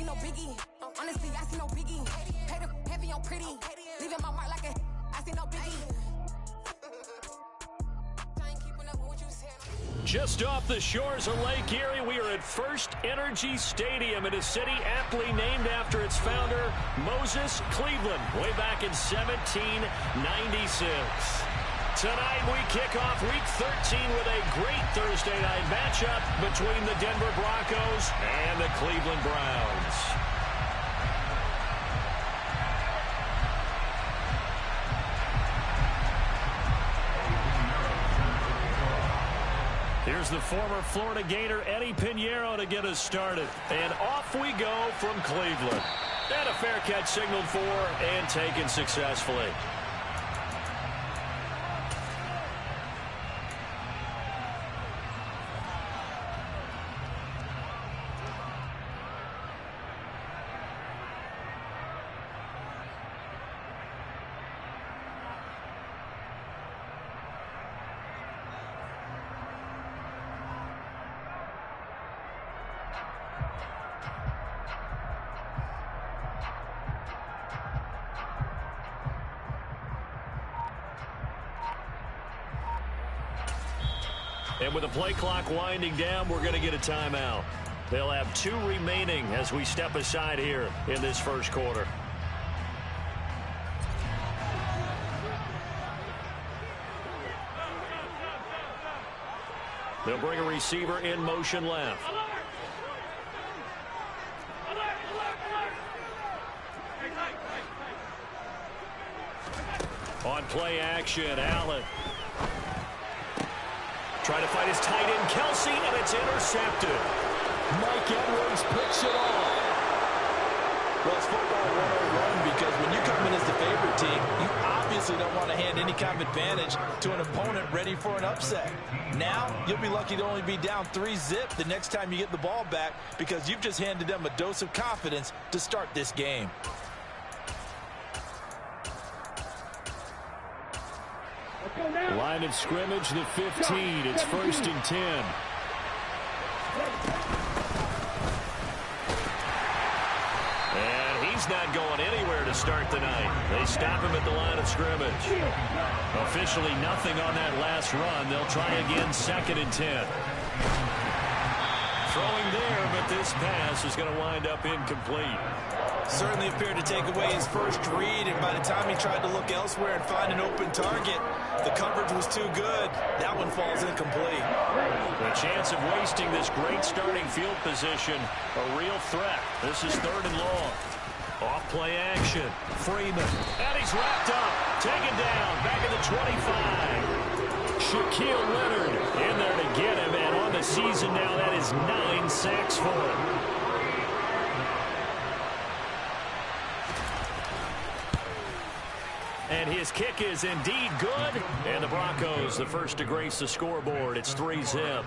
see no biggie. Honestly, I see no biggie. Pay the heavy on pretty. Leaving my mark like a I see no biggie. Just off the shores of Lake Erie, we are at First Energy Stadium in a city aptly named after its founder, Moses Cleveland, way back in 1796. Tonight we kick off Week 13 with a great Thursday night matchup between the Denver Broncos and the Cleveland Browns. Here's the former Florida Gator Eddie Pinheiro to get us started. And off we go from Cleveland. And a fair catch signaled for and taken successfully. And with the play clock winding down, we're going to get a timeout. They'll have 2 remaining as we step aside here in this first quarter. They'll bring a receiver in motion left. On play action, Allen. Trying to fight his tight end, Kelsey, and it's intercepted. Mike Edwards picks it off. Well, it's football 101 because when you come in as the favorite team, you obviously don't want to hand any kind of advantage to an opponent ready for an upset. Now, you'll be lucky to only be down 3-zip the next time you get the ball back because you've just handed them a dose of confidence to start this game. Line of scrimmage, the 15. It's 1st and 10. And he's not going anywhere to start the night. They stop him at the line of scrimmage. Officially nothing on that last run. They'll try again, 2nd and 10. Throwing there, but this pass is going to wind up incomplete. Certainly appeared to take away his first read, and by the time he tried to look elsewhere and find an open target, the coverage was too good. That one falls incomplete. The chance of wasting this great starting field position, a real threat. This is 3rd and long. Off play action. Freeman. And he's wrapped up. Taken down. Back at the 25. Shaquille Leonard in there to get him. And on the season now, that is 9 sacks for him. And his kick is indeed good. And the Broncos, the first to grace the scoreboard. It's 3-zip.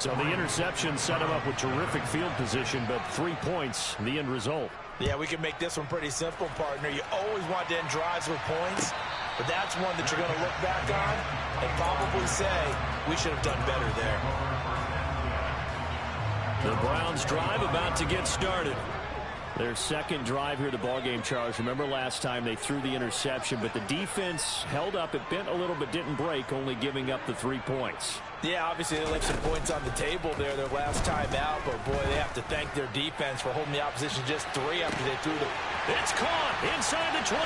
So the interception set him up with terrific field position, but 3 points, the end result. Yeah, we can make this one pretty simple, partner. You always want to end drives with points, but that's one that you're going to look back on and probably say, we should have done better there. The Browns drive about to get started. Their second drive here, the ballgame, Charles. Remember last time they threw the interception, but the defense held up. It bent a little but didn't break, only giving up the 3 points. Yeah, obviously they left some points on the table there their last time out, but boy, they have to thank their defense for holding the opposition just 3 after they threw the... It's caught inside the 25.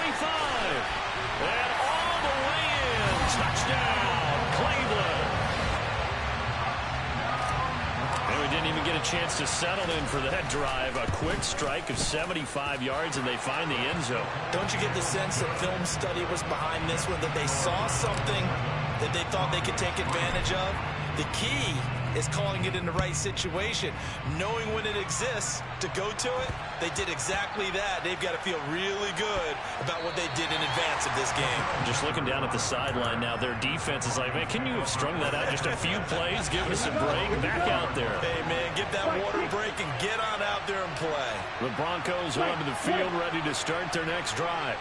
And all the way in. Touchdown, Cleveland. And we didn't even get a chance to settle in for that drive. A quick strike of 75 yards, and they find the end zone. Don't you get the sense that film study was behind this one, that they saw something that they thought they could take advantage of? The key is calling it in the right situation. Knowing when it exists to go to it, they did exactly that. They've got to feel really good about what they did in advance of this game. Just looking down at the sideline now, their defense is like, man, can you have strung that out just a few plays? Give us a break. Back out there. Hey, man, get that water break and get on out there and play. The Broncos onto the field, ready to start their next drive.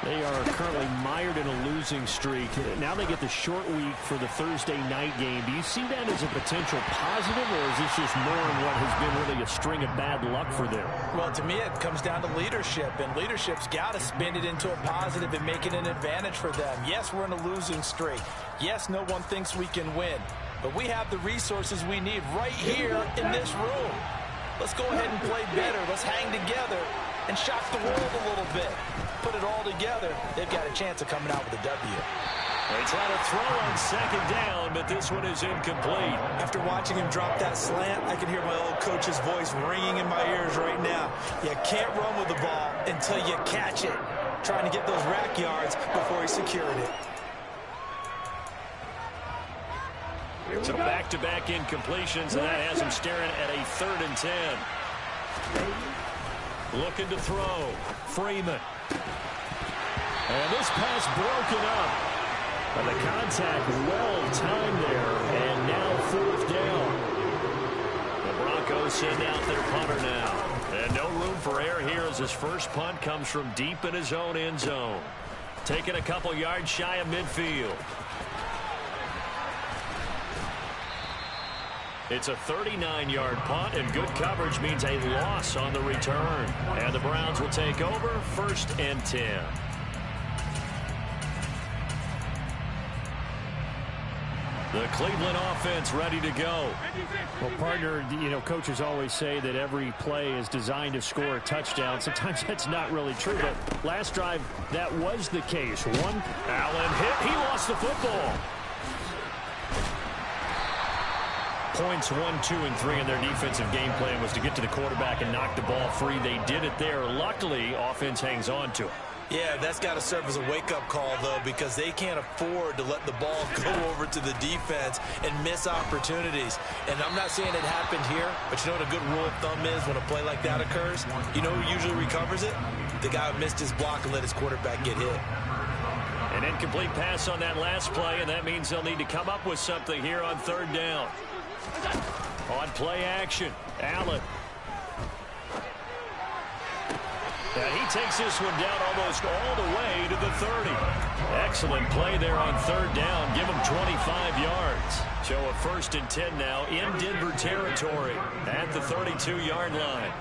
They are currently mired in a losing streak. Now they get the short week for the Thursday night game. Do you see that as a potential positive, or is this just more in what has been really a string of bad luck for them? Well, to me, it comes down to leadership, and leadership's got to spin it into a positive and make it an advantage for them. Yes, we're in a losing streak. Yes, no one thinks we can win, but we have the resources we need right here in this room. Let's go ahead and play better. Let's hang together and shock the world a little bit. Put it all together, they've got a chance of coming out with a W. They try to throw on second down, but this one is incomplete. After watching him drop that slant, I can hear my old coach's voice ringing in my ears right now. You can't run with the ball until you catch it. Trying to get those rack yards before he secured it. So back-to-back incompletions, and that has him staring at a 3rd and 10. Looking to throw. Freeman. And this pass broken up. And the contact well-timed there. And now 4th down. The Broncos send out their punter now. And no room for error here as his first punt comes from deep in his own end zone. Taking a couple yards shy of midfield. It's a 39-yard punt, and good coverage means a loss on the return. And the Browns will take over 1st and 10. The Cleveland offense ready to go. Well, partner, you know, coaches always say that every play is designed to score a touchdown. Sometimes that's not really true, but last drive, that was the case. Allen hit. He lost the football. Points 1, 2, and 3 in their defensive game plan was to get to the quarterback and knock the ball free. They did it there. Luckily, offense hangs on to it. Yeah, that's got to serve as a wake-up call, though, because they can't afford to let the ball go over to the defense and miss opportunities. And I'm not saying it happened here, but you know what a good rule of thumb is when a play like that occurs? You know who usually recovers it? The guy who missed his block and let his quarterback get hit. An incomplete pass on that last play, and that means they'll need to come up with something here on 3rd down. On play action, Allen. And he takes this one down almost all the way to the 30. Excellent play there on 3rd down. Give him 25 yards. So a 1st and 10 now in Denver territory at the 32-yard line.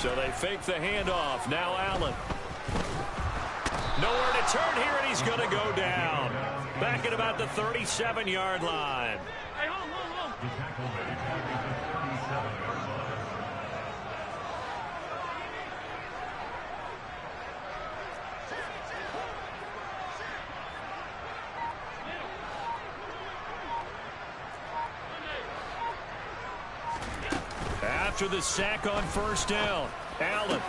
So they fake the handoff. Now Allen. Nowhere to turn here, and he's going to go down. Back at about the 37-yard line. After the sack on 1st down, Allen.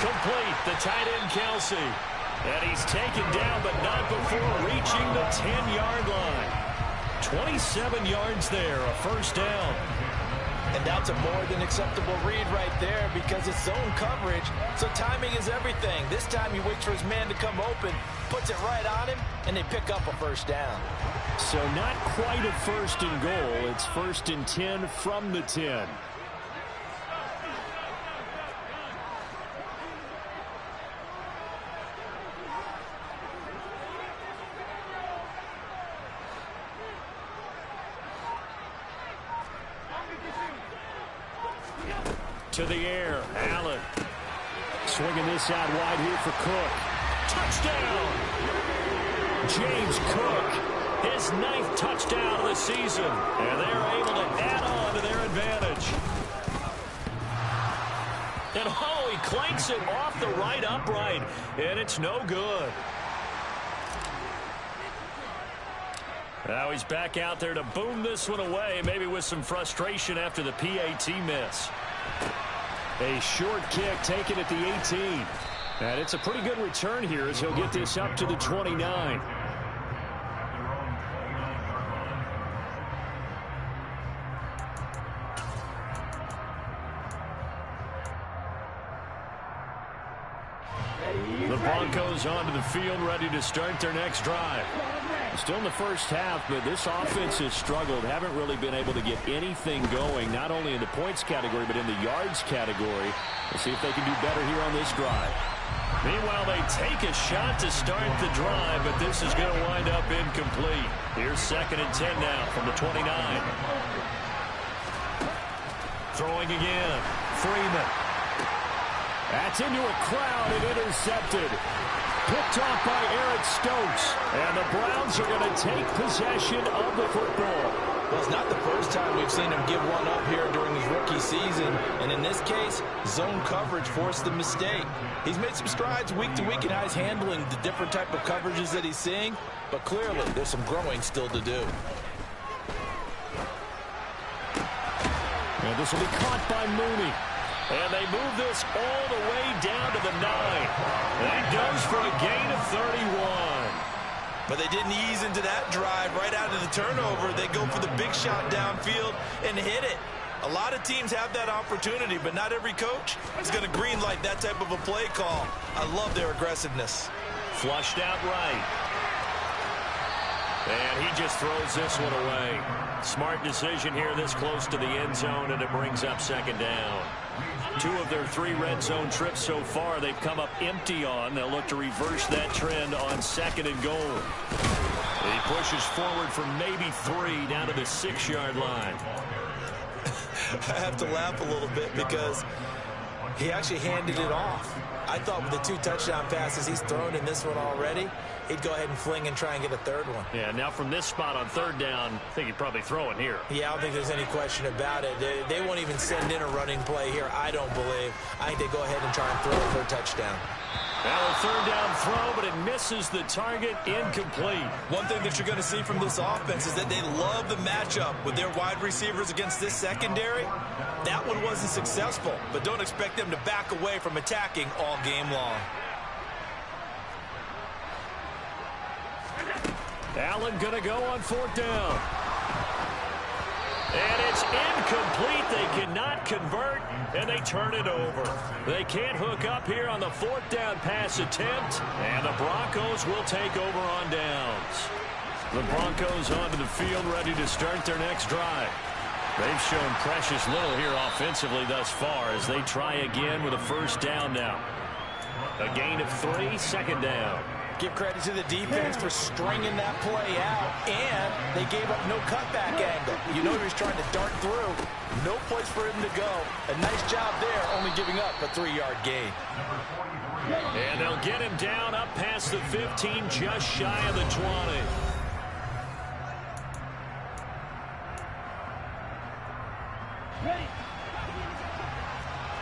Complete, the tight end Kelsey. And he's taken down, but not before reaching the 10-yard line. 27 yards there, a 1st down. And that's a more than acceptable read right there because it's zone coverage, so timing is everything. This time he waits for his man to come open, puts it right on him, and they pick up a 1st down. So not quite a 1st and goal. It's 1st and 10 from the 10. To the air, Allen. Swinging this out wide here for Cook. Touchdown! James Cook, his 9th touchdown of the season. And they're able to add on to their advantage. And oh, he clanks it off the right upright. And it's no good. Now he's back out there to boom this one away, maybe with some frustration after the PAT miss. A short kick taken at the 18. And it's a pretty good return here as he'll get this up to the 29. The Broncos onto the field, ready to start their next drive. Still in the first half, but this offense has struggled. Haven't really been able to get anything going, not only in the points category, but in the yards category. Let's see if they can do better here on this drive. Meanwhile, they take a shot to start the drive, but this is going to wind up incomplete. Here's 2nd and 10 now from the 29. Throwing again. Freeman. That's into a crowd and intercepted. Picked off by Eric Stokes. And the Browns are going to take possession of the football. Well, it's not the first time we've seen him give one up here during his rookie season. And in this case, zone coverage forced the mistake. He's made some strides week to week in how he's handling the different type of coverages that he's seeing. But clearly, there's some growing still to do. And this will be caught by Mooney. And they move this all the way down to the 9. That goes for a gain of 31. But they didn't ease into that drive right out of the turnover. They go for the big shot downfield and hit it. A lot of teams have that opportunity, but not every coach is going to greenlight that type of a play call. I love their aggressiveness. Flushed out right. And he just throws this one away. Smart decision here this close to the end zone, and it brings up 2nd down. 2 of their 3 red zone trips so far they've come up empty on. They'll look to reverse that trend on 2nd and goal. He pushes forward for maybe 3 down to the 6-yard line. I have to laugh a little bit because he actually handed it off. I thought with the 2 touchdown passes he's thrown in this one already, he'd go ahead and fling and try and get a 3rd one. Yeah, now from this spot on 3rd down, I think he'd probably throw it here. Yeah, I don't think there's any question about it. They won't even send in a running play here, I don't believe. I think they go ahead and try and throw it for a touchdown. Now a 3rd down throw, but it misses the target, incomplete. One thing that you're going to see from this offense is that they love the matchup with their wide receivers against this secondary. That one wasn't successful, but don't expect them to back away from attacking all game long. Allen going to go on 4th down. And it's incomplete. They cannot convert, and they turn it over. They can't hook up here on the 4th down pass attempt, and the Broncos will take over on downs. The Broncos onto the field, ready to start their next drive. They've shown precious little here offensively thus far as they try again with a 1st down now. A gain of 3, 2nd down. Give credit to the defense for stringing that play out, and they gave up no cutback angle. You know he was trying to dart through. No place for him to go. A nice job there, only giving up a 3-yard gain. And they'll get him down up past the 15, just shy of the 20. Ready.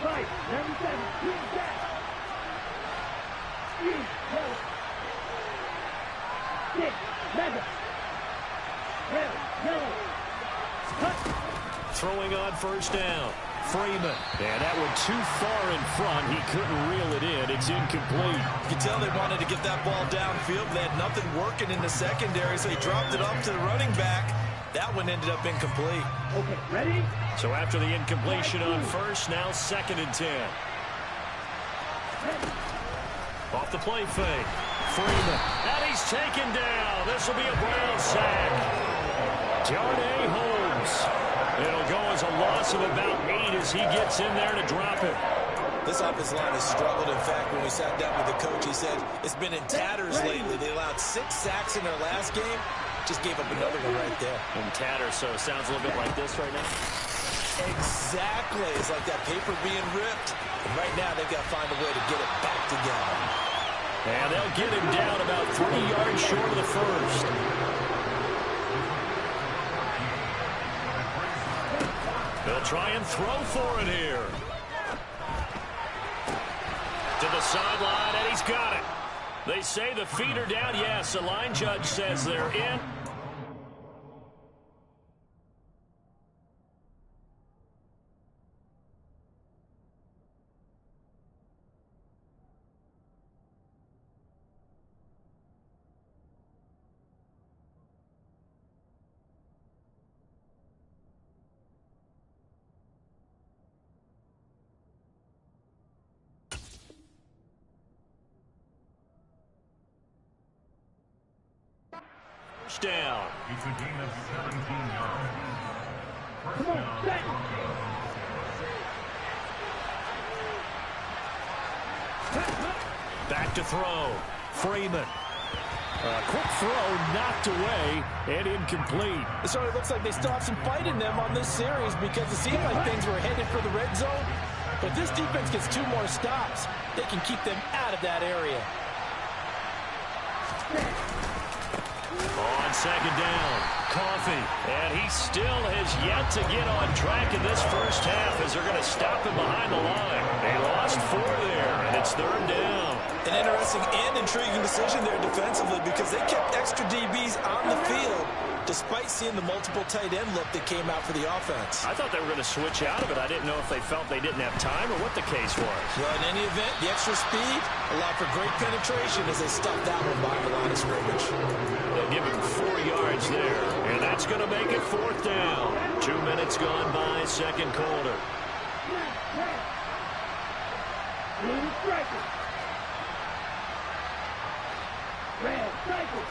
Right, 97, use that. Use, go. 6, measure. Red, yellow. Cut. Throwing on 1st down. Freeman. And that one too far in front. He couldn't reel it in. It's incomplete. You can tell they wanted to get that ball downfield. They had nothing working in the secondary, so he dropped it off to the running back. That one ended up incomplete. Okay, ready? So after the incompletion on 1st, now 2nd and 10. Off the play fake. Freeman. And he's taken down. This will be a Brown sack. Darnay Holmes. It'll go as a loss of about 8 as he gets in there to drop it. This offensive line has struggled. In fact, when we sat down with the coach, he said it's been in tatters lately. They allowed 6 sacks in their last game. Just gave up another one right there. In tatters, so it sounds a little bit like this right now. Exactly. It's like that paper being ripped. And right now, they've got to find a way to get it back together. And they'll get him down about 3 yards short of the 1st. They'll try and throw for it here. To the sideline, and he's got it. They say the feet are down. Yes, the line judge says they're in. touchdown. It's a gain of 17 yards. Come on, set. Back to throw. Freeman. Quick throw knocked away and incomplete. It certainly looks like they still have some fight in them on this series because it seemed like things were headed for the red zone. But this defense gets 2 more stops. They can keep them out of that area. On second down, Coffee. And he still has yet to get on track in this first half as they're going to stop him behind the line. They lost 4 there, and it's third down. An interesting and intriguing decision there defensively because they kept extra DBs on the field despite seeing the multiple tight end look that came out for the offense. I thought they were going to switch out of it. I didn't know if they felt they didn't have time or what the case was. Well, in any event, the extra speed allowed for great penetration as they stuffed that one behind the line of scrimmage. They'll give him 4 yards there, and that's going to make it fourth down. 2 minutes gone by, second quarter. Blue striker. Red striker.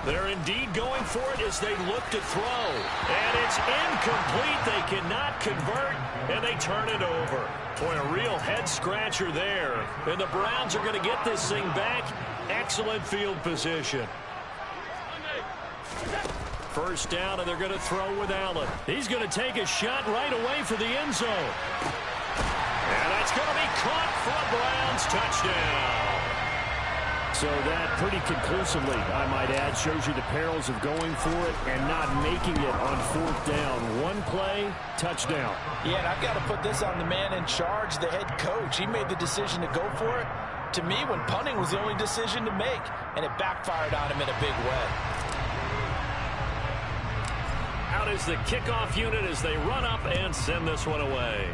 They're indeed going for it as they look to throw. And it's incomplete. They cannot convert, and they turn it over. Boy, a real head-scratcher there. And the Browns are going to get this thing back. Excellent field position. First down, and they're going to throw with Allen. He's going to take a shot right away for the end zone. And that's going to be caught for a Browns touchdown. So that pretty conclusively, I might add, shows you the perils of going for it and not making it on fourth down. One play, touchdown. Yeah, and I've got to put this on the man in charge, the head coach. He made the decision to go for it. To me, when punting was the only decision to make, and it backfired on him in a big way. Out is the kickoff unit as they run up and send this one away.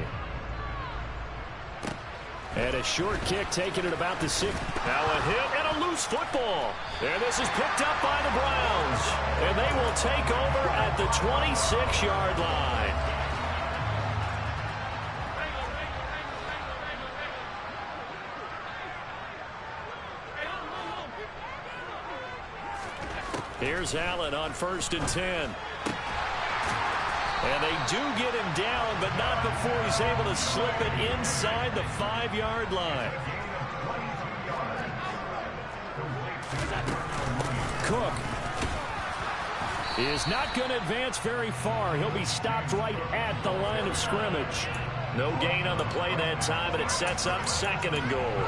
And a short kick taken at about the 6. Now a hit and a loose football. And this is picked up by the Browns. And they will take over at the 26-yard line. Here's Allen on 1st and 10. And they do get him down, but not before he's able to slip it inside the 5-yard line. Cook is not going to advance very far. He'll be stopped right at the line of scrimmage. No gain on the play that time, and it sets up 2nd and goal.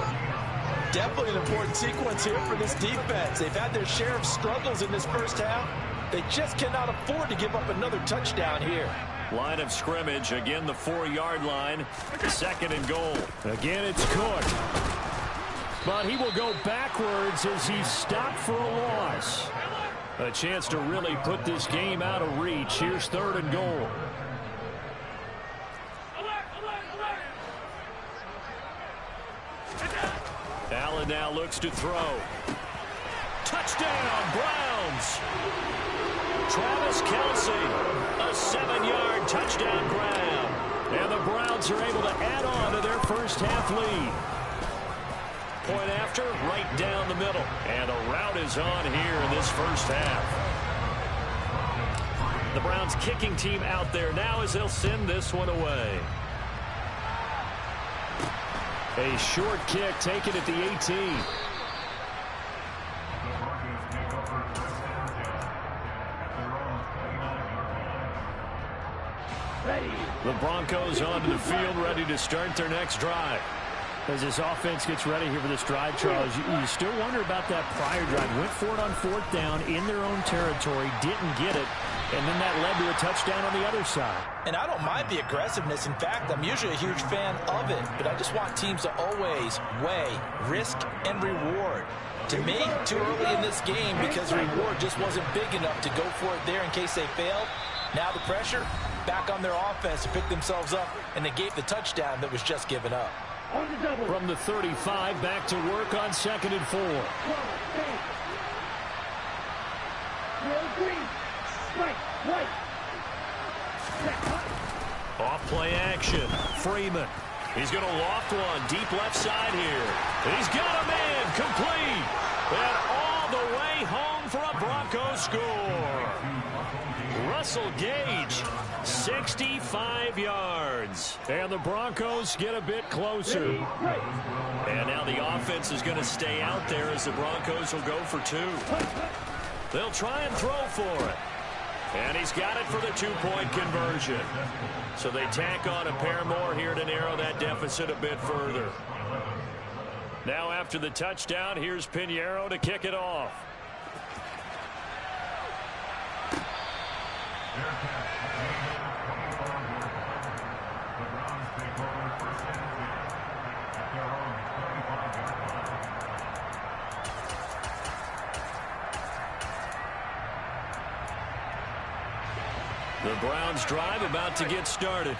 Definitely an important sequence here for this defense. They've had their share of struggles in this first half. They just cannot afford to give up another touchdown here. Line of scrimmage, again the 4-yard line, 2nd and goal. Again, it's Cook. But he will go backwards as he's stopped for a loss. A chance to really put this game out of reach. Here's 3rd and goal. Allen now looks to throw. Touchdown, Browns! Travis Kelce, a 7-yard touchdown grab. And the Browns are able to add on to their first half lead. Point after, right down the middle. And a route is on here in this first half. The Browns kicking team out there now as they'll send this one away. A short kick taken at the 18. The Broncos onto the field, ready to start their next drive. As this offense gets ready here for this drive, Charles, you still wonder about that prior drive. Went for it on 4th down in their own territory, didn't get it, and then that led to a touchdown on the other side. And I don't mind the aggressiveness. In fact, I'm usually a huge fan of it, but I just want teams to always weigh risk and reward. To me, too early in this game because the reward just wasn't big enough to go for it there in case they failed. Now the pressure back on their offense to pick themselves up, and they gave the touchdown that was just given up. From the 35, back to work on 2nd and 4. Off play action. Freeman. He's going to loft one deep left side here. And he's got a man complete. And all the way home in for a Broncos score. Russell Gage, 65 yards. And the Broncos get a bit closer. And now the offense is going to stay out there as the Broncos will go for 2. They'll try and throw for it. And he's got it for the 2-point conversion. So they tack on a pair more here to narrow that deficit a bit further. Now after the touchdown, here's Pinheiro to kick it off. The Browns drive about to get started.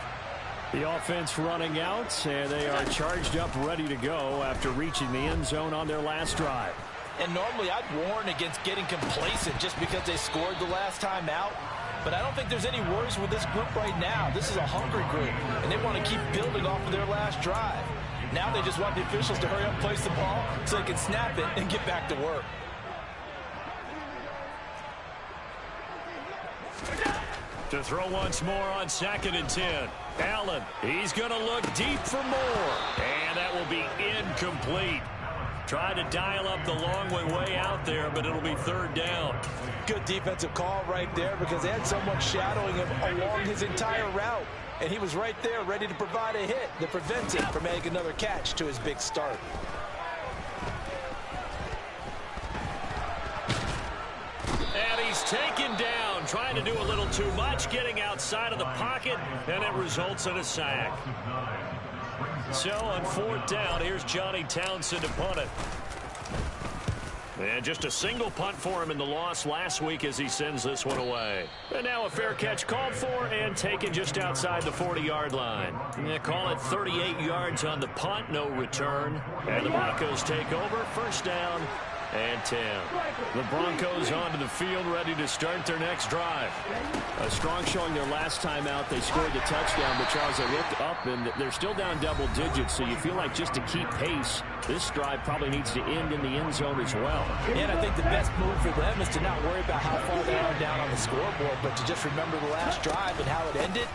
The offense running out, and they are charged up, ready to go after reaching the end zone on their last drive. And normally I'd warn against getting complacent just because they scored the last time out. But I don't think there's any worries with this group right now. This is a hungry group, and they want to keep building off of their last drive. Now they just want the officials to hurry up, place the ball, so they can snap it and get back to work. To throw once more on 2nd and 10. Allen, he's going to look deep for more. And that will be incomplete. Tried to dial up the long way out there, but it'll be 3rd down. Good defensive call right there because they had someone shadowing him along his entire route. And he was right there ready to provide a hit that prevents him from making another catch to his big start. And he's taken down, trying to do a little too much, getting outside of the pocket, and it results in a sack. So on 4th down, here's Johnny Townsend to punt it. And just a single punt for him in the loss last week as he sends this one away. And now a fair catch called for and taken just outside the 40-yard line. They call it 38 yards on the punt, no return. And the Broncos take over, 1st down and 10. The Broncos onto the field, ready to start their next drive. A strong showing their last time out. They scored the touchdown, but Charles, they looked up, and they're still down double digits, so you feel like just to keep pace, this drive probably needs to end in the end zone as well. And I think the best move for them is to not worry about how far they are down on the scoreboard, but to just remember the last drive and how it ended.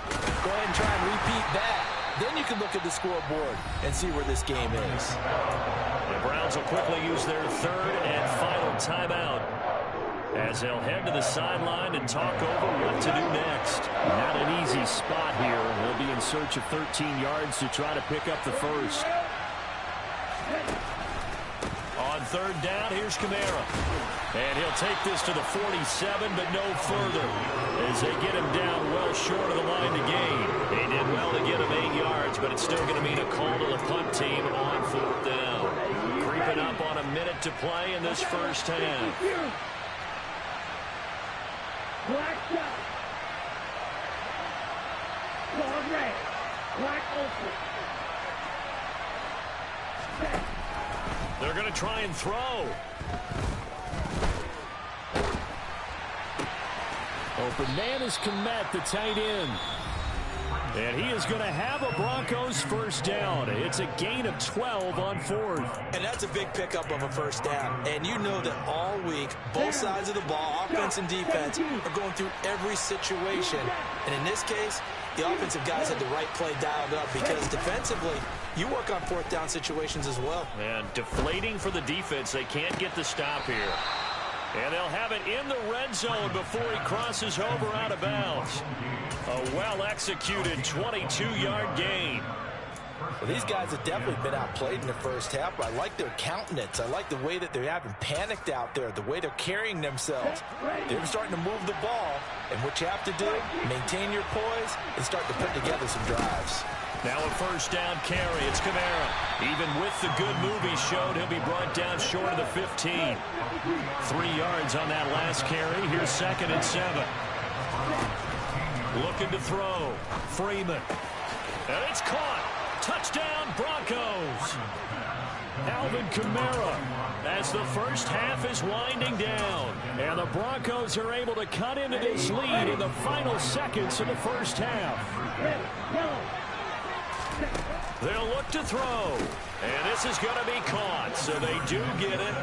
Go ahead and try and repeat that. Then you can look at the scoreboard and see where this game is. The Browns will quickly use their 3rd and final timeout as they'll head to the sideline and talk over what to do next. Not an easy spot here. They'll be in search of 13 yards to try to pick up the first. On 3rd down, here's Kamara. And he'll take this to the 47, but no further as they get him down well short of the line to gain. They did well to get him 8 yards, but it's still going to mean a call to the punt team on 4th down. Creeping up on a minute to play in this first half. Black shot. Guard red. Black open. They're going to try and throw. Open man is Kmet, the tight end. And he is going to have a Broncos 1st down. It's a gain of 12 on 4th. And that's a big pickup of a 1st down. And you know that all week, both sides of the ball, offense and defense, are going through every situation. And in this case, the offensive guys had the right play dialed up because defensively, you work on 4th down situations as well. And deflating for the defense. They can't get the stop here. And they'll have it in the red zone before he crosses over out of bounds. A well-executed 22-yard gain. Well, these guys have definitely been outplayed in the first half. I like their countenance. I like the way that they haven't panicked out there, the way they're carrying themselves. They're starting to move the ball. And what you have to do, maintain your poise and start to put together some drives. Now a 1st down carry. It's Kamara. Even with the good move he showed, he'll be brought down short of the 15. 3 yards on that last carry. Here's 2nd and 7. Looking to throw. Freeman. And it's caught. Touchdown, Broncos. Alvin Kamara as the first half is winding down. And the Broncos are able to cut into this lead in the final seconds of the first half. They'll look to throw. And this is going to be caught. So they do get it.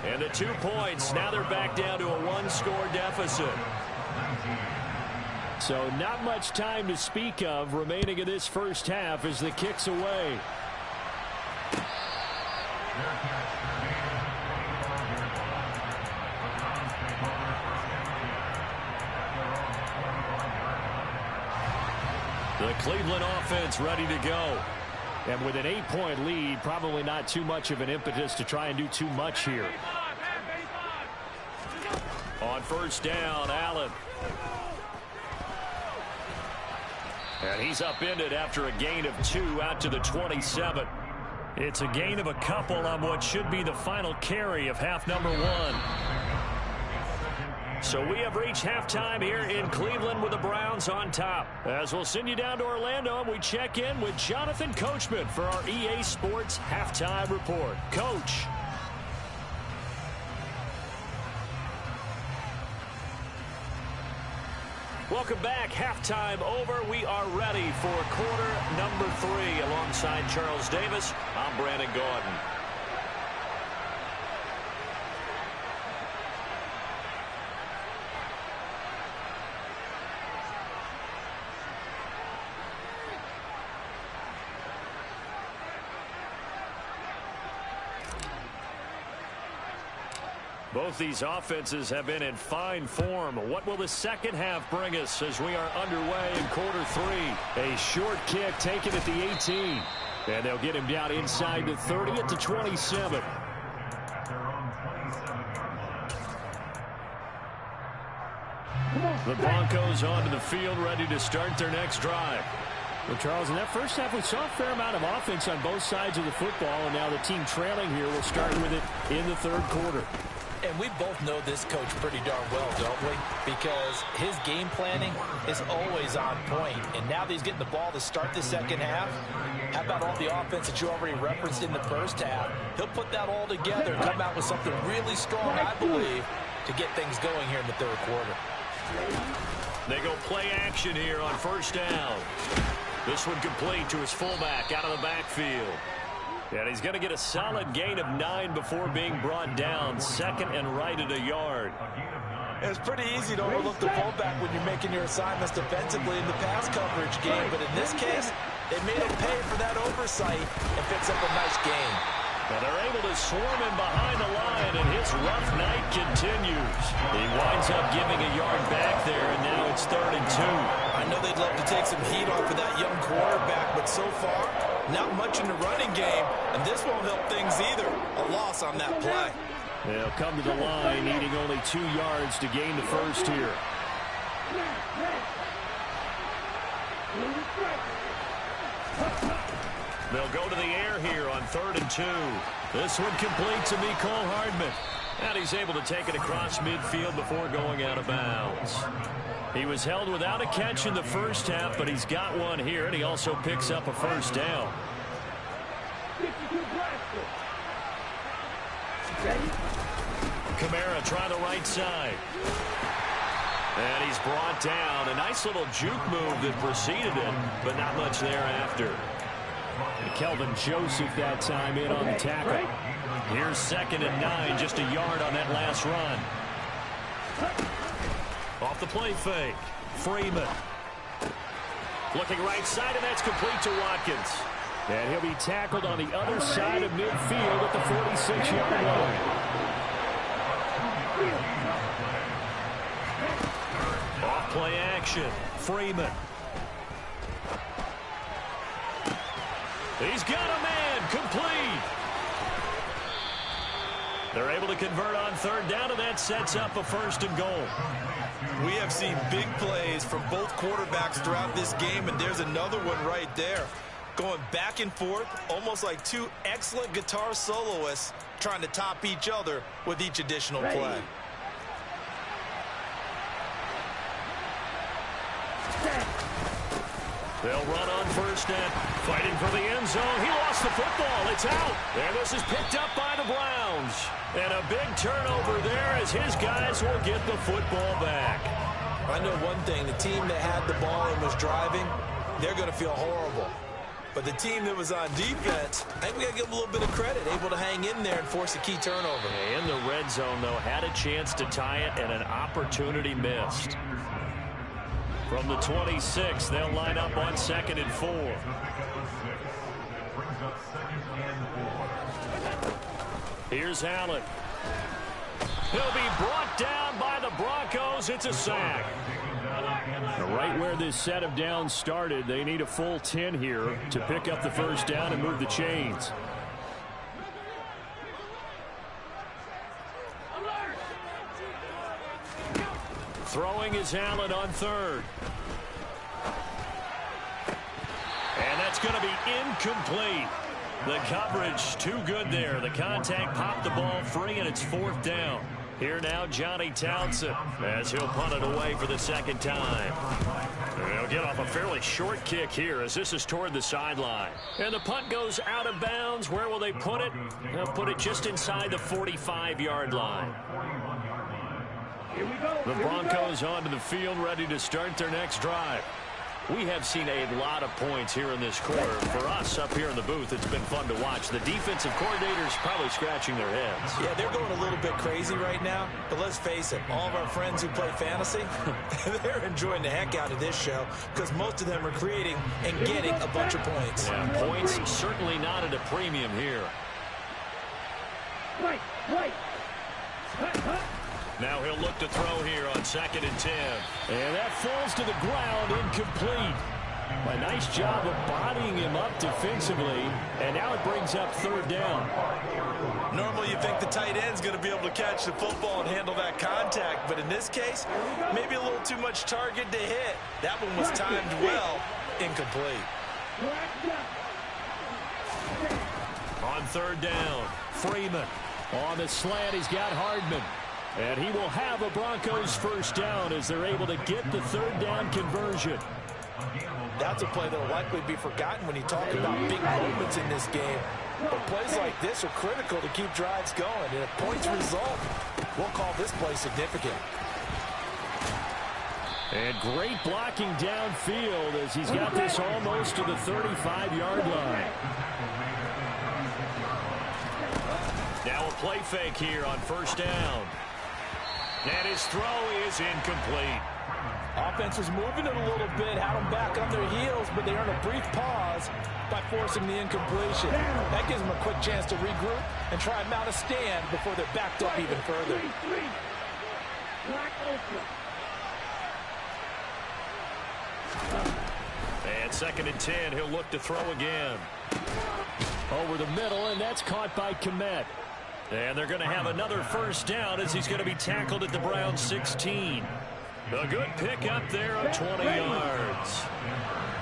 And the 2 points. Now they're back down to a 1-score deficit. So not much time to speak of remaining in this first half as the kick's away. The Cleveland offense ready to go. And with an 8-point lead, probably not too much of an impetus to try and do too much here. On first down, Allen. And he's upended after a gain of 2 out to the 27. It's a gain of a couple on what should be the final carry of half number 1. So we have reached halftime here in Cleveland with the Browns on top. As we'll send you down to Orlando, and we check in with Jonathan Coachman for our EA Sports Halftime Report. Coach. Welcome back. Halftime over. We are ready for quarter number 3. Alongside Charles Davis, I'm Brandon Gaudin. Both these offenses have been in fine form. What will the second half bring us as we are underway in quarter 3? A short kick taken at the 18. And they'll get him down inside the 30 at the 27. The Broncos onto the field ready to start their next drive. Well, Charles, in that first half, we saw a fair amount of offense on both sides of the football, and now the team trailing here will start with it in the third quarter. And we both know this coach pretty darn well, don't we? Because his game planning is always on point. And now that he's getting the ball to start the second half, how about all the offense that you already referenced in the first half? He'll put that all together and come out with something really strong, I believe, to get things going here in the third quarter. They go play action here on first down. This one complete to his fullback out of the backfield. And he's going to get a solid gain of 9 before being brought down. Second and right at a yard. It's pretty easy to overlook the fullback when you're making your assignments defensively in the pass coverage game. But in this case, they made him pay for that oversight and picks up a nice gain. And they're able to swarm him behind the line, and his rough night continues. He winds up giving a yard back there, and now it's 3rd and 2. I know they'd love to take some heat off of that young quarterback, but so far, not much in the running game, and this won't help things either. A loss on that play. They'll come to the line, needing only 2 yards to gain the first here. They'll go to the air here on 3rd and 2. This one complete to Mecole Hardman. And he's able to take it across midfield before going out of bounds. He was held without a catch in the first half, but he's got one here, and he also picks up a first down. Kamara try the right side. And he's brought down. A nice little juke move that preceded it, but not much thereafter. And Kelvin Joseph that time in on the tackle. Here's 2nd and 9, just a yard on that last run. Off the play fake, Freeman. Looking right side, and that's complete to Watkins. And he'll be tackled on the other side of midfield at the 46-yard line. Off play action, Freeman. He's got a man, complete. They're able to convert on 3rd down, and that sets up a 1st and goal. We have seen big plays from both quarterbacks throughout this game, and there's another one right there. Going back and forth, almost like 2 excellent guitar soloists trying to top each other with each additional play. They'll run on 1st down, fighting for the end zone. He lost the football. It's out. And this is picked up by the Browns. And a big turnover there as his guys will get the football back. I know one thing. The team that had the ball and was driving, they're going to feel horrible. But the team that was on defense, I think we got to give them a little bit of credit, able to hang in there and force a key turnover. In the red zone, though, had a chance to tie it and an opportunity missed. From the 26, they'll line up on 2nd and 4. Here's Allen. He'll be brought down by the Broncos. It's a sack. Right where this set of downs started, they need a full 10 here to pick up the first down and move the chains. Throwing is Allen on 3rd. And that's going to be incomplete. The coverage too good there. The contact popped the ball free, and it's 4th down. Here now, Johnny Townsend, as he'll punt it away for the 2nd time. They'll get off a fairly short kick here as this is toward the sideline. And the punt goes out of bounds. Where will they put it? They'll put it just inside the 45-yard line. The Broncos onto the field, ready to start their next drive. We have seen a lot of points here in this quarter. For us up here in the booth, it's been fun to watch. The defensive coordinators probably scratching their heads. Yeah, they're going a little bit crazy right now. But let's face it, all of our friends who play fantasy, they're enjoying the heck out of this show because most of them are creating and getting a bunch of points. Yeah, points certainly not at a premium here. Wait. Now he'll look to throw here on 2nd and 10. And that falls to the ground, incomplete. A nice job of bodying him up defensively, and now it brings up 3rd down. Normally you think the tight end's going to be able to catch the football and handle that contact, but in this case, maybe a little too much target to hit. That one was timed well, incomplete. On 3rd down, Freeman. On the slant, he's got Hardman. And he will have a Broncos first down as they're able to get the 3rd down conversion. That's a play that will likely be forgotten when you talk about big moments in this game. But plays like this are critical to keep drives going. And if points result, we'll call this play significant. And great blocking downfield as he's got this almost to the 35-yard line. Now a play fake here on 1st down. And his throw is incomplete. Offense was moving it a little bit, had them back on their heels, but they earned a brief pause by forcing the incompletion. That gives them a quick chance to regroup and try and mount a stand before they're backed up even further. And 2nd and 10, he'll look to throw again. Over the middle, and that's caught by Kmet. And they're going to have another first down as he's going to be tackled at the Browns 16. A good pick up there of 20 yards.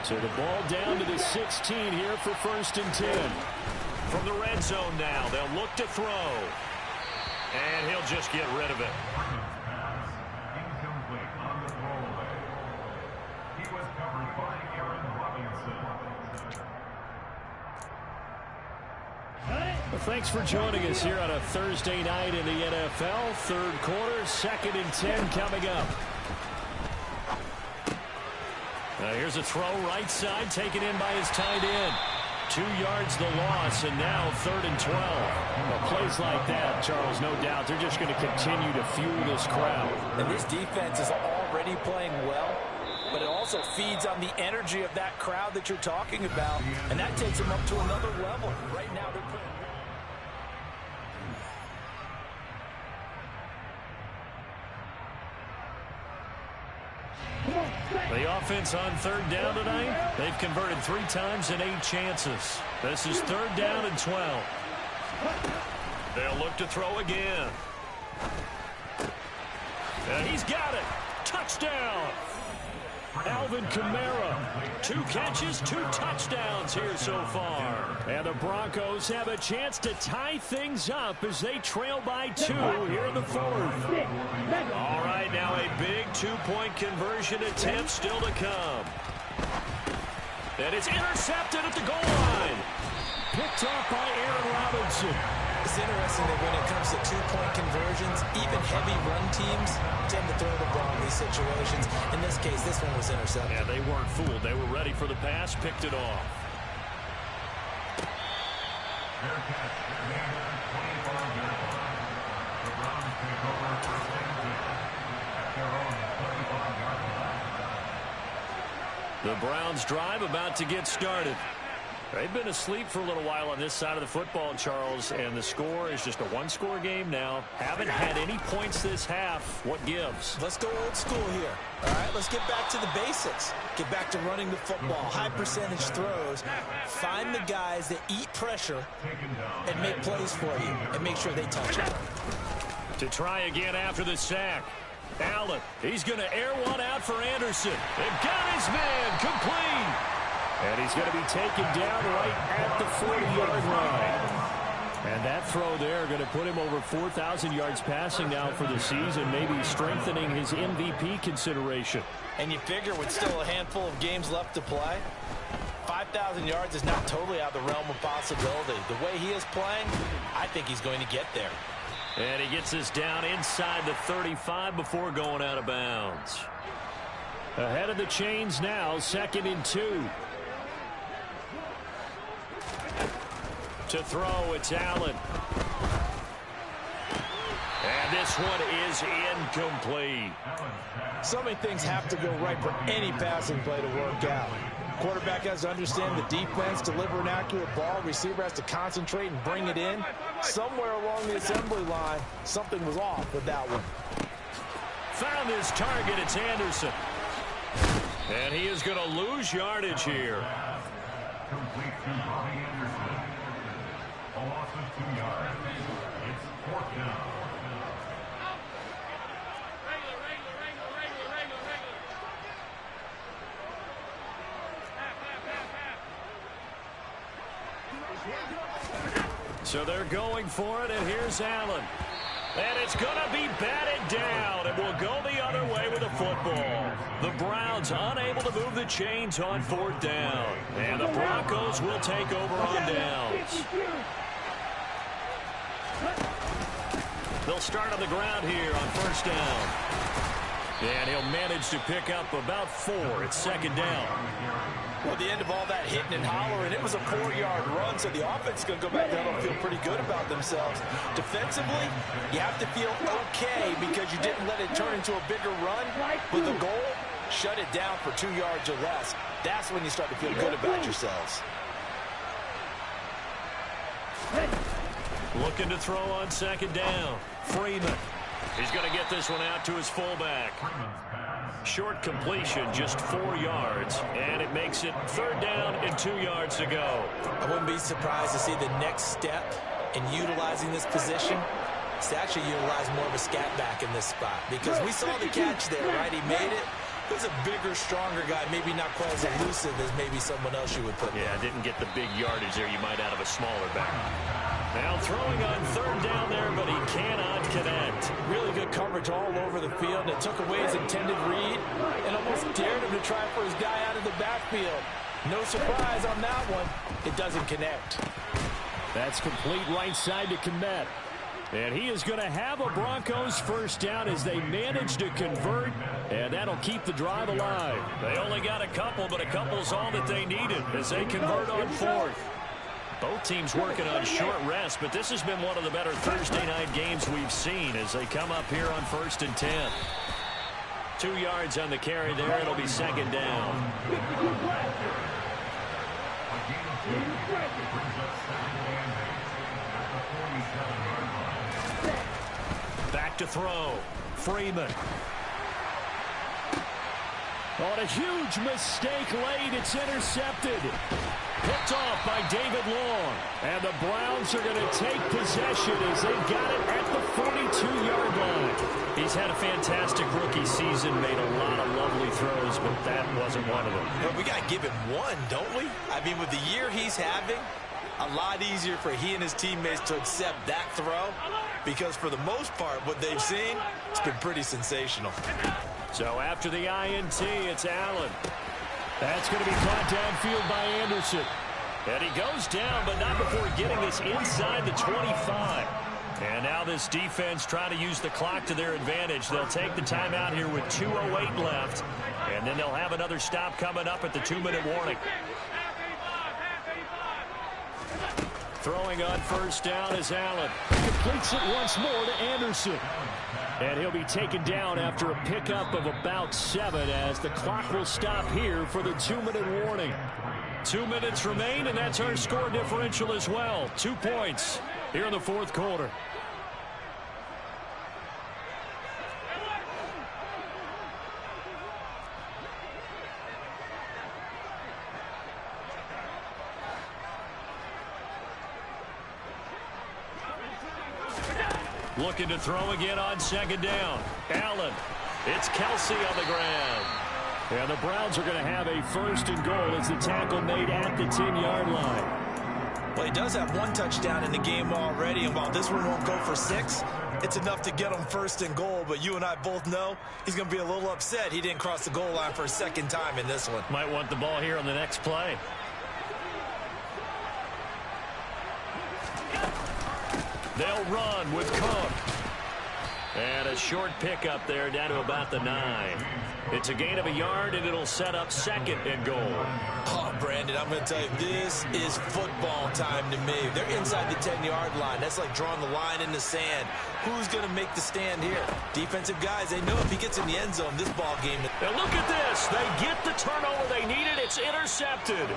So the ball down to the 16 here for 1st and 10. From the red zone now, they'll look to throw. And he'll just get rid of it. Well, thanks for joining us here on a Thursday night in the NFL. 3rd quarter, 2nd and 10 coming up. Here's a throw right side, taken in by his tight end. 2 yards the loss, and now 3rd and 12. Well, plays like that, Charles, no doubt, they're just going to continue to fuel this crowd. And this defense is already playing well, but it also feeds on the energy of that crowd that you're talking about, and that takes them up to another level. Right now they're playing. The offense on 3rd down tonight, they've converted 3 times in 8 chances. This is 3rd down and 12. They'll look to throw again. And he's got it. Touchdown. Alvin Kamara. 2 catches, 2 touchdowns here so far. And the Broncos have a chance to tie things up as they trail by 2 here in the 4th. All right, now a big 2-point conversion attempt still to come. And it's intercepted at the goal line. Picked off by Aaron Robinson. It's interesting that when it comes to 2-point conversions, even heavy run teams tend to throw the ball in these situations. In this case, this one was intercepted. Yeah, they weren't fooled. They were ready for the pass, picked it off. The Browns drive about to get started. They've been asleep for a little while on this side of the football, Charles, and the score is just a one-score game now. Haven't had any points this half. What gives? Let's go old school here. All right, let's get back to the basics. Get back to running the football, high percentage throws. Find the guys that eat pressure and make plays for you and make sure they touch it. To try again after the sack. Allen, he's going to air one out for Anderson. They've got his man complete. And he's going to be taken down right at the 40-yard line. And that throw there going to put him over 4,000 yards passing now for the season, maybe strengthening his MVP consideration. And you figure with still a handful of games left to play, 5,000 yards is not totally out of the realm of possibility. The way he is playing, I think he's going to get there. And he gets this down inside the 35 before going out of bounds. Ahead of the chains now, 2nd and 2. To throw, it's Allen. And this one is incomplete. So many things have to go right for any passing play to work out. Quarterback has to understand the defense, deliver an accurate ball. Receiver has to concentrate and bring it in. Somewhere along the assembly line, something was off with that one. Found his target. It's Anderson. And he is going to lose yardage here. Complete to Bobby Anderson. A loss of 2 yards. It's 4th down. So they're going for it, and here's Allen. And it's going to be batted down. It will go the other way with the football. The Browns unable to move the chains on 4th down. And the Broncos will take over on downs. They'll start on the ground here on 1st down. And he'll manage to pick up about 4. It's 2nd down. Well, at the end of all that hitting and hollering, it was a 4-yard run, so the offense is going to go back down and feel pretty good about themselves. Defensively, you have to feel okay because you didn't let it turn into a bigger run. With the goal, shut it down for 2 yards or less. That's when you start to feel good about yourselves. Looking to throw on 2nd down. Freeman. He's going to get this one out to his fullback. Short completion, just 4 yards, and it makes it 3rd down and 2 yards to go. I wouldn't be surprised to see the next step in utilizing this position is to actually utilize more of a scat back in this spot, because we saw the catch there, right? He made it. He's a bigger, stronger guy, maybe not quite as elusive as maybe someone else you would put there. Yeah, didn't get the big yardage there you might out of a smaller back. Now throwing on 3rd down there, but he cannot connect. Really good coverage all over the field. It took away his intended read and almost dared him to try for his guy out of the backfield. No surprise on that one. It doesn't connect. That's complete right side to Kmet. And he is going to have a Broncos 1st down as they manage to convert, and that'll keep the drive alive. They only got a couple, but a couple's all that they needed as they convert on 4th. Both teams working on short rest, but this has been one of the better Thursday night games we've seen as they come up here on 1st and 10. 2 yards on the carry there. It'll be 2nd down. Back to throw. Freeman. On a huge mistake late, it's intercepted. Picked off by David Long. And the Browns are going to take possession as they've got it at the 42-yard line. He's had a fantastic rookie season, made a lot of lovely throws, but that wasn't one of them. But we got to give him one, don't we? I mean, with the year he's having, a lot easier for he and his teammates to accept that throw, because for the most part, what they've seen, it's been pretty sensational. So after the INT, it's Allen. That's going to be caught downfield by Anderson. And he goes down, but not before getting this inside the 25. And now this defense trying to use the clock to their advantage. They'll take the timeout here with 2:08 left. And then they'll have another stop coming up at the 2-minute warning. Throwing on first down is Allen. Completes it once more to Anderson. And he'll be taken down after a pickup of about 7 as the clock will stop here for the 2-minute warning. 2 minutes remain, and that's our score differential as well. 2 points here in the fourth quarter. Looking to throw again on second down. Allen. It's Kelsey on the ground. And the Browns are going to have a first and goal as the tackle made at the 10-yard line. Well, he does have 1 touchdown in the game already, and while this one won't go for 6, it's enough to get him first and goal. But you and I both know he's going to be a little upset he didn't cross the goal line for a second time in this one. Might want the ball here on the next play. They'll run with Cook. And a short pickup there down to about the 9. It's a gain of a yard, and it'll set up second and goal. Oh, Brandon, I'm going to tell you, this is football time to me. They're inside the 10-yard line. That's like drawing the line in the sand. Who's going to make the stand here? Defensive guys, they know if he gets in the end zone, this ball game. And look at this. They get the turnover they needed. It's intercepted.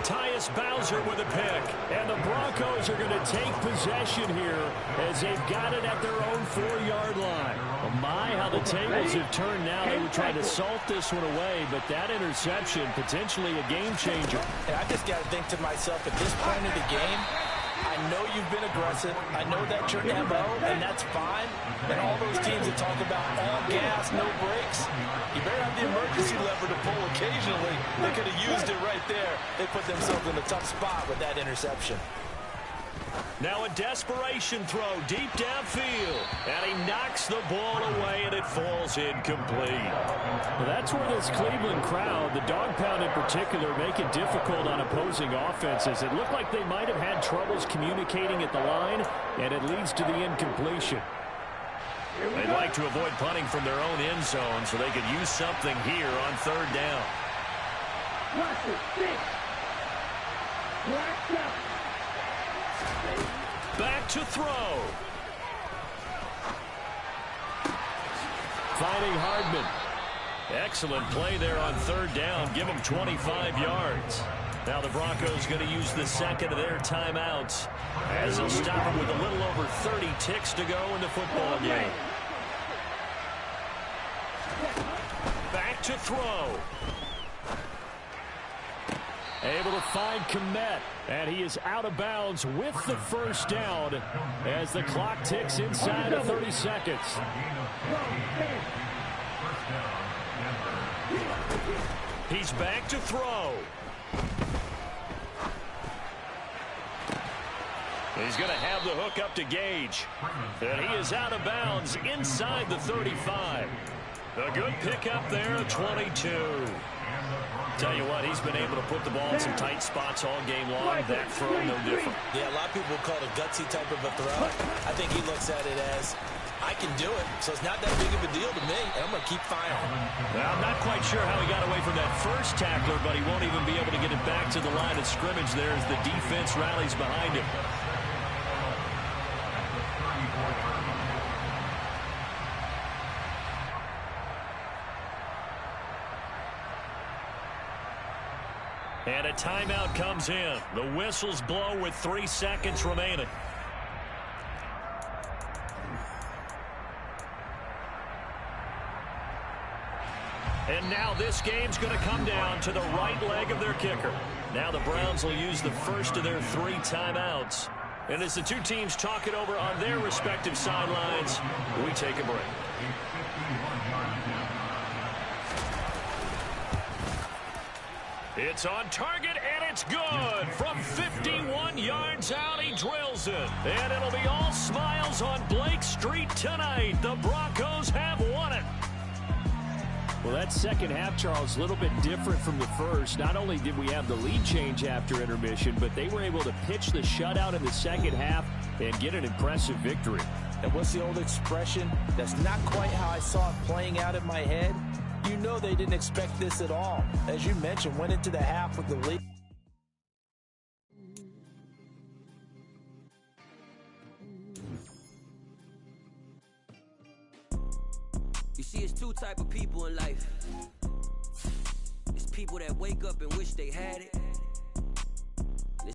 Tyus Bowser with a pick. And the Broncos are going to take possession here as they've got it at their own 4-yard line. Oh my, how the tables have turned now. They were trying to salt this one away, but that interception, potentially a game changer. And I just got to think to myself, at this point of the game, I know you've been aggressive. I know that's your MO, and that's fine. And all those teams that talk about all gas, no brakes, you better have the emergency lever to pull occasionally. They could have used it right there. They put themselves in a tough spot with that interception. Now a desperation throw deep downfield. And he knocks the ball away, and it falls incomplete. Well, that's where this Cleveland crowd, the dog pound in particular, make it difficult on opposing offenses. It looked like they might have had troubles communicating at the line, and it leads to the incompletion. They'd like to avoid punting from their own end zone so they could use something here on third down. Back to throw. Finding Hardman. Excellent play there on third down. Give them 25 yards. Now the Broncos going to use the second of their timeouts as they'll stop them with a little over 30 ticks to go in the football game. Back to throw. Able to find Kmet, and he is out of bounds with the first down as the clock ticks inside of 30 seconds. He's back to throw. He's going to have the hook up to Gage. And he is out of bounds inside the 35. A good pickup there, 22. Tell you what, he's been able to put the ball in some tight spots all game long. That throw, no different. Yeah, a lot of people call it a gutsy type of a throw. I think he looks at it as, I can do it, so it's not that big of a deal to me, and I'm going to keep firing. Well, I'm not quite sure how he got away from that first tackler, but he won't even be able to get it back to the line of scrimmage there as the defense rallies behind him. And a timeout comes in. The whistles blow with 3 seconds remaining. And now this game's going to come down to the right leg of their kicker. Now the Browns will use the first of their 3 timeouts. And as the two teams talk it over on their respective sidelines, we take a break. It's on target, and it's good. From 51 yards out, he drills it. And it'll be all smiles on Blake Street tonight. The Broncos have won it. Well, that second half, Charles, a little bit different from the first. Not only did we have the lead change after intermission, but they were able to pitch the shutout in the second half and get an impressive victory. And what's the old expression? That's not quite how I saw it playing out in my head. You know they didn't expect this at all. As you mentioned, went into the half with the lead. You see, it's two type of people in life. It's people that wake up and wish they had it,